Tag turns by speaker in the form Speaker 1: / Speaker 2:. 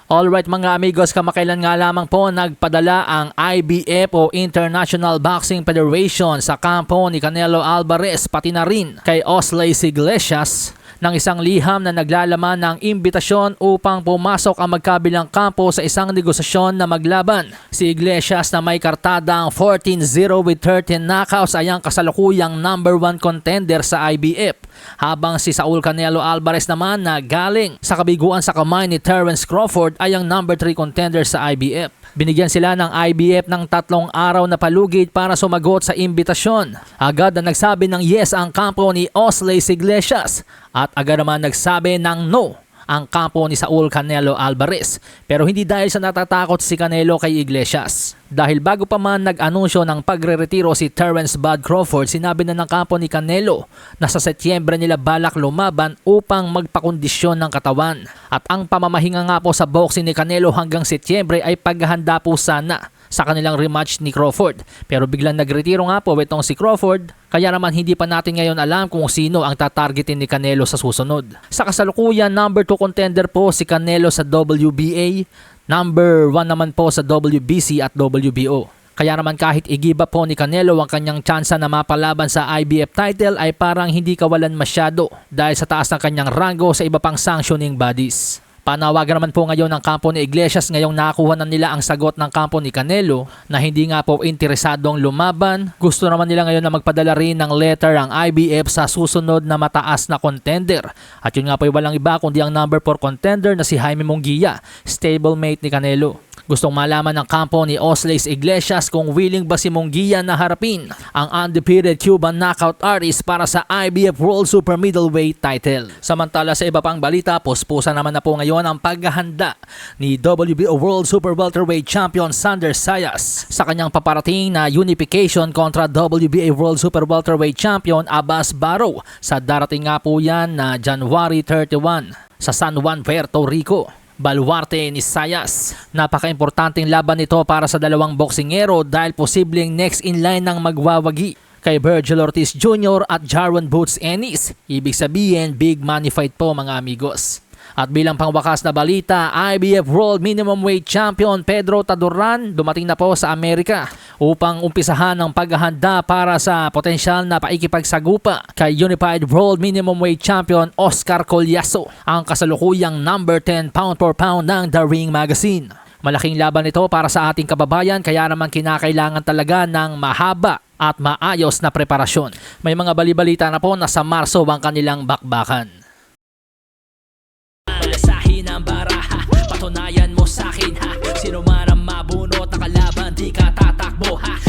Speaker 1: Alright mga amigos, kamakailan nga lamang po nagpadala ang IBF o International Boxing Federation sa kampo ni Canelo Alvarez pati na rin kay Osleis Iglesias ng isang liham na naglalaman ng imbitasyon upang pumasok ang magkabilang kampo sa isang negosasyon na maglaban. Si Iglesias na may kartadang 14-0 with 13 knockouts ay ang kasalukuyang number 1 contender sa IBF, habang si Saul Canelo Alvarez naman na galing sa kabiguan sa kamay ni Terence Crawford ay ang number 3 contender sa IBF. Binigyan sila ng IBF ng 3 araw na palugid para sumagot sa imbitasyon. Agad na nagsabi ng yes ang kampo ni Osleis Iglesias at agad naman nagsabi ng no ang kampo ni Saul Canelo Alvarez. Pero hindi dahil sa natatakot si Canelo kay Iglesias. Dahil bago pa man nag-anunsyo ng pagre-retiro si Terence "Bud" Crawford, sinabi na ng kampo ni Canelo na sa Setyembre nila balak lumaban upang magpakondisyon ng katawan. At ang pamamahinga nga po sa boxing ni Canelo hanggang Setyembre ay paghahanda po sana sa kanilang rematch ni Crawford. Pero biglang nagretiro nga po itong si Crawford, kaya naman hindi pa natin ngayon alam kung sino ang tatargetin ni Canelo sa susunod. Sa kasalukuyan, number 2 contender po si Canelo sa WBA, number 1 naman po sa WBC at WBO. Kaya naman kahit igiba po ni Canelo ang kanyang tsansa na mapalaban sa IBF title ay parang hindi kawalan masyado dahil sa taas ng kanyang rango sa iba pang sanctioning bodies. Panawagan naman po ngayon ng kampo ni Iglesias ngayong nakuha na nila ang sagot ng kampo ni Canelo na hindi nga po interesadong lumaban. Gusto naman nila ngayon na magpadala rin ng letter ang IBF sa susunod na mataas na contender. At yun nga po ay walang iba kundi ang number 4 contender na si Jaime Munguia, stablemate ni Canelo. Gustong malaman ng kampo ni Osleis Iglesias kung willing ba si Munguia na harapin ang undefeated Cuban knockout artist para sa IBF World Super Middleweight title. Samantala sa iba pang balita, puspusan naman na po ngayon ang paghahanda ni WBO World Super Welterweight Champion Sander Sayas sa kanyang paparating na unification kontra WBA World Super Welterweight Champion Abbas Barrow sa darating nga po yan na January 31 sa San Juan, Puerto Rico. Baluarte ni Sayas. Napaka-importanting laban nito para sa dalawang boksingero dahil posibleng next in line ng magwawagi kay Virgil Ortiz Jr. at Jarron Boots Ennis. Ibig sabihin, big money fight po mga amigos. At bilang pangwakas na balita, IBF World Minimum Weight Champion Pedro Taduran dumating na po sa Amerika upang umpisahan ang paghahanda para sa potensyal na paikipagsagupa kay Unified World Minimum Weight Champion Oscar Collazo, ang kasalukuyang number 10 pound for pound ng The Ring Magazine. Malaking laban ito para sa ating kababayan kaya naman kinakailangan talaga ng mahaba at maayos na preparasyon. May mga balibalita na po na sa Marso ang kanilang bakbakan.
Speaker 2: Ng baraha, patunayan mo sa'kin ha. Sino man ang mabunot na kalaban, di ka tatakbo ha.